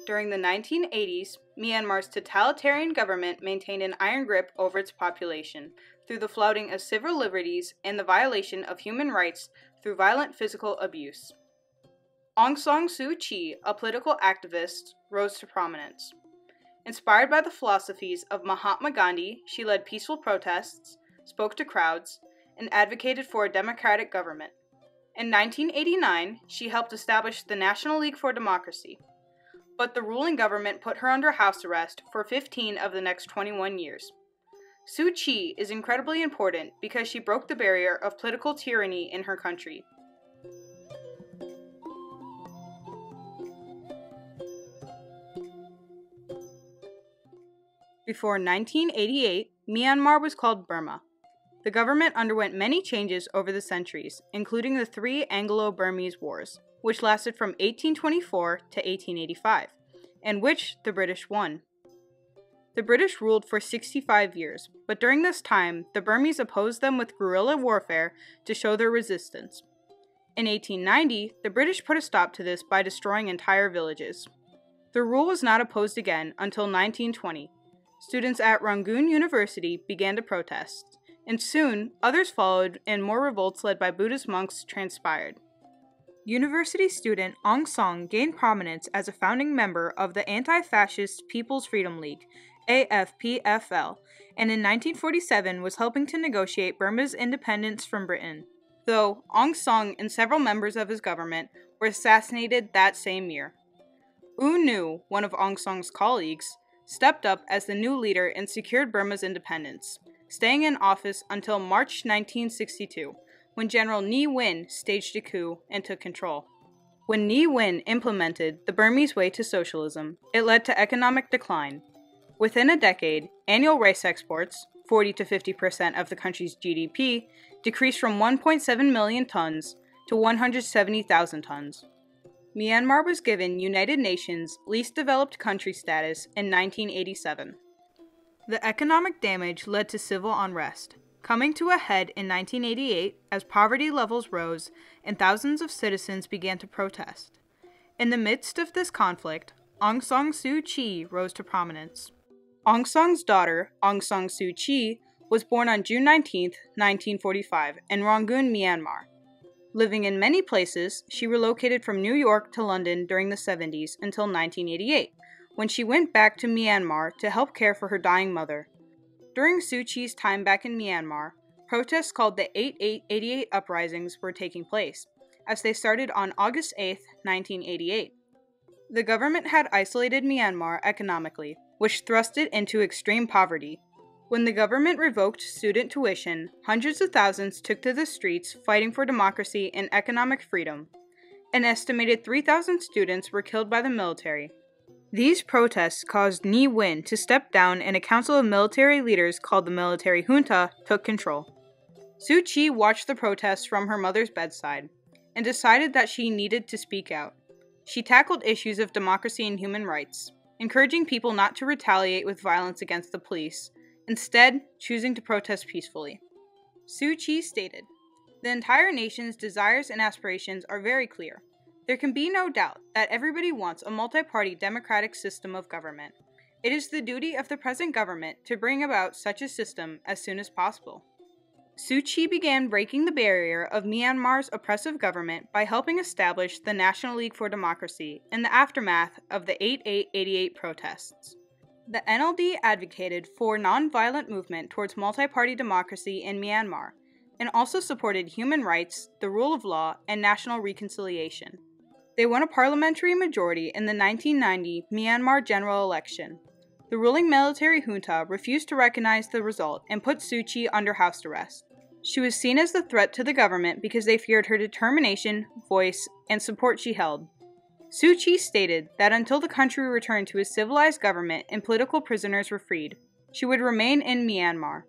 During the 1980s, Myanmar's totalitarian government maintained an iron grip over its population through the flouting of civil liberties and the violation of human rights through violent physical abuse. Aung San Suu Kyi, a political activist, rose to prominence. Inspired by the philosophies of Mahatma Gandhi, she led peaceful protests, spoke to crowds, and advocated for a democratic government. In 1989, she helped establish the National League for Democracy, but the ruling government put her under house arrest for 15 of the next 21 years. Suu Kyi is incredibly important because she broke the barrier of political tyranny in her country. Before 1988, Myanmar was called Burma. The government underwent many changes over the centuries, including the three Anglo-Burmese Wars, which lasted from 1824 to 1885, and which the British won. The British ruled for 65 years, but during this time, the Burmese opposed them with guerrilla warfare to show their resistance. In 1890, the British put a stop to this by destroying entire villages. The rule was not opposed again until 1920. Students at Rangoon University began to protest, and soon others followed and more revolts led by Buddhist monks transpired. University student Aung San gained prominence as a founding member of the anti-fascist People's Freedom League, AFPFL, and in 1947 was helping to negotiate Burma's independence from Britain, though Aung San and several members of his government were assassinated that same year. U Nu, one of Aung San's colleagues, stepped up as the new leader and secured Burma's independence, staying in office until March 1962, when General Ne Win staged a coup and took control. When Ne Win implemented the Burmese way to socialism, it led to economic decline. Within a decade, annual rice exports, 40 to 50% of the country's GDP, decreased from 1.7 million tons to 170,000 tons. Myanmar was given United Nations Least Developed Country status in 1987. The economic damage led to civil unrest, coming to a head in 1988 as poverty levels rose and thousands of citizens began to protest. In the midst of this conflict, Aung San Suu Kyi rose to prominence. Aung San's daughter, Aung San Suu Kyi, was born on June 19, 1945, in Rangoon, Myanmar. Living in many places, she relocated from New York to London during the 70s until 1988, when she went back to Myanmar to help care for her dying mother. During Suu Kyi's time back in Myanmar, protests called the 8888 uprisings were taking place, as they started on August 8, 1988. The government had isolated Myanmar economically, which thrust it into extreme poverty. When the government revoked student tuition, hundreds of thousands took to the streets fighting for democracy and economic freedom. An estimated 3,000 students were killed by the military. These protests caused Ne Win to step down and a council of military leaders called the military junta took control. Suu Kyi watched the protests from her mother's bedside and decided that she needed to speak out. She tackled issues of democracy and human rights, encouraging people not to retaliate with violence against the police, instead choosing to protest peacefully. Suu Kyi stated, "The entire nation's desires and aspirations are very clear. There can be no doubt that everybody wants a multi-party democratic system of government. It is the duty of the present government to bring about such a system as soon as possible." Suu Kyi began breaking the barrier of Myanmar's oppressive government by helping establish the National League for Democracy in the aftermath of the 8888 protests. The NLD advocated for non-violent movement towards multi-party democracy in Myanmar, and also supported human rights, the rule of law, and national reconciliation. They won a parliamentary majority in the 1990 Myanmar general election. The ruling military junta refused to recognize the result and put Suu Kyi under house arrest. She was seen as the threat to the government because they feared her determination, voice, and support she held. Suu Kyi stated that until the country returned to a civilized government and political prisoners were freed, she would remain in Myanmar.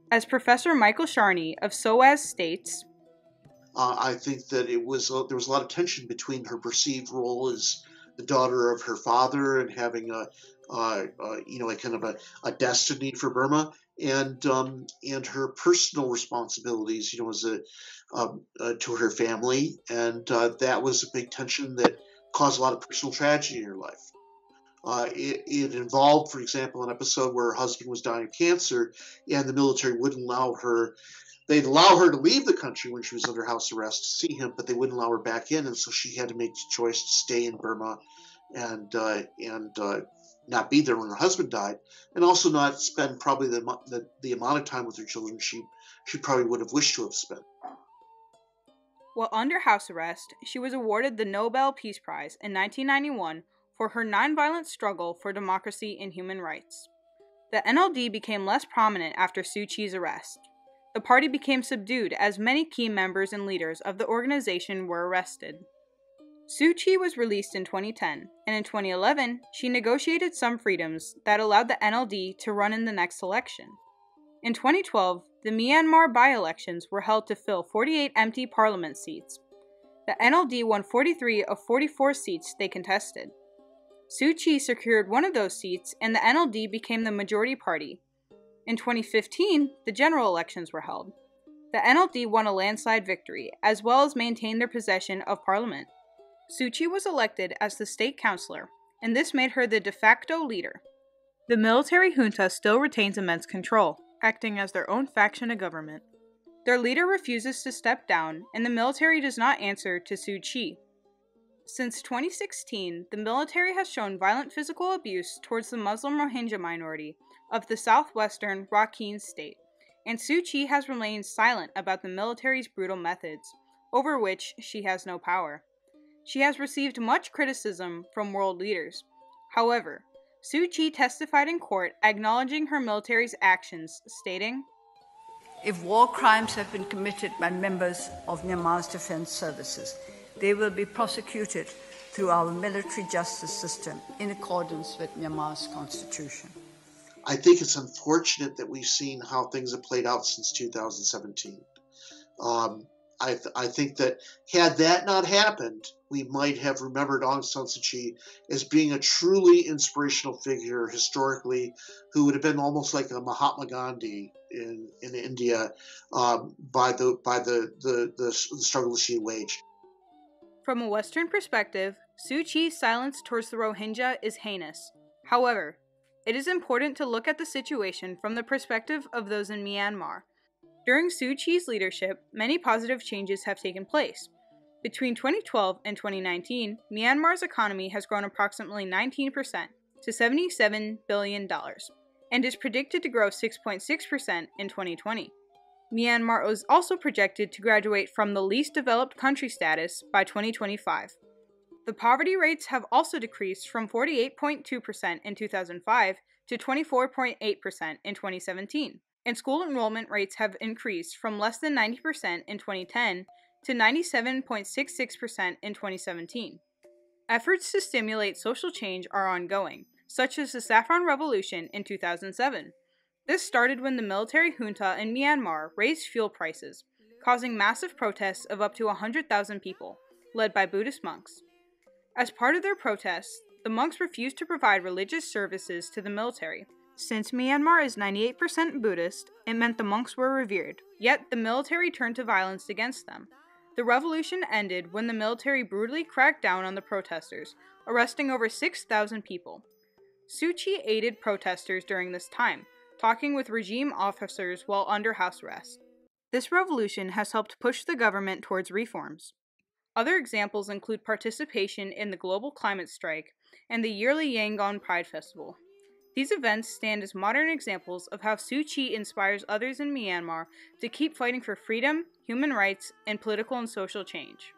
As Professor Michael Charney of SOAS states, I think that there was a lot of tension between her perceived role as the daughter of her father and having a kind of a destiny for Burma, and her personal responsibilities, as to her family, and that was a big tension that caused a lot of personal tragedy in her life. It involved, for example, an episode where her husband was dying of cancer, and the military wouldn't allow her. They'd allow her to leave the country when she was under house arrest to see him, but they wouldn't allow her back in, and so she had to make the choice to stay in Burma and not be there when her husband died, and also not spend probably the amount of time with her children she probably would have wished to have spent. While under house arrest, she was awarded the Nobel Peace Prize in 1991 for her nonviolent struggle for democracy and human rights. The NLD became less prominent after Suu Kyi's arrest. The party became subdued as many key members and leaders of the organization were arrested. Suu Kyi was released in 2010, and in 2011, she negotiated some freedoms that allowed the NLD to run in the next election. In 2012, the Myanmar by-elections were held to fill 48 empty parliament seats. The NLD won 43 of 44 seats they contested. Suu Kyi secured one of those seats, and the NLD became the majority party. In 2015, the general elections were held. The NLD won a landslide victory, as well as maintained their possession of parliament. Suu Kyi was elected as the state councillor, and this made her the de facto leader. The military junta still retains immense control, acting as their own faction of government. Their leader refuses to step down, and the military does not answer to Suu Kyi. Since 2016, the military has shown violent physical abuse towards the Muslim Rohingya minority of the southwestern Rakhine state, and Suu Kyi has remained silent about the military's brutal methods, over which she has no power. She has received much criticism from world leaders. However, Suu Kyi testified in court acknowledging her military's actions, stating, "If war crimes have been committed by members of Myanmar's defense services, they will be prosecuted through our military justice system in accordance with Myanmar's constitution." I think it's unfortunate that we've seen how things have played out since 2017. I think that had that not happened, we might have remembered Aung San Suu Kyi as being a truly inspirational figure historically, who would have been almost like a Mahatma Gandhi in India by the struggle she waged. From a Western perspective, Suu Kyi's silence towards the Rohingya is heinous. However, it is important to look at the situation from the perspective of those in Myanmar. During Suu Kyi's leadership, many positive changes have taken place. Between 2012 and 2019, Myanmar's economy has grown approximately 19% to $77 billion, and is predicted to grow 6.6% in 2020. Myanmar is also projected to graduate from the least developed country status by 2025. The poverty rates have also decreased from 48.2% in 2005 to 24.8% in 2017. And school enrollment rates have increased from less than 90% in 2010 to 97.66% in 2017. Efforts to stimulate social change are ongoing, such as the Saffron Revolution in 2007. This started when the military junta in Myanmar raised fuel prices, causing massive protests of up to 100,000 people, led by Buddhist monks. As part of their protests, the monks refused to provide religious services to the military. Since Myanmar is 98% Buddhist, it meant the monks were revered, yet the military turned to violence against them. The revolution ended when the military brutally cracked down on the protesters, arresting over 6,000 people. Suu Kyi aided protesters during this time, talking with regime officers while under house arrest. This revolution has helped push the government towards reforms. Other examples include participation in the global climate strike and the yearly Yangon Pride Festival. These events stand as modern examples of how Suu Kyi inspires others in Myanmar to keep fighting for freedom, human rights, and political and social change.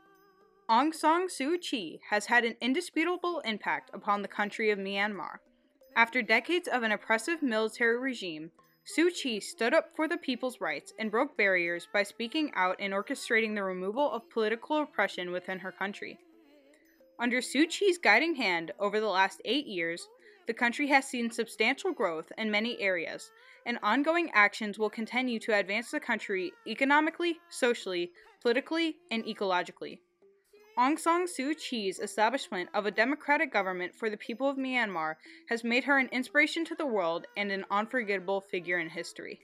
Aung San Suu Kyi has had an indisputable impact upon the country of Myanmar. After decades of an oppressive military regime, Suu Kyi stood up for the people's rights and broke barriers by speaking out and orchestrating the removal of political oppression within her country. Under Suu Kyi's guiding hand over the last 8 years, the country has seen substantial growth in many areas, and ongoing actions will continue to advance the country economically, socially, politically, and ecologically. Aung San Suu Kyi's establishment of a democratic government for the people of Myanmar has made her an inspiration to the world and an unforgettable figure in history.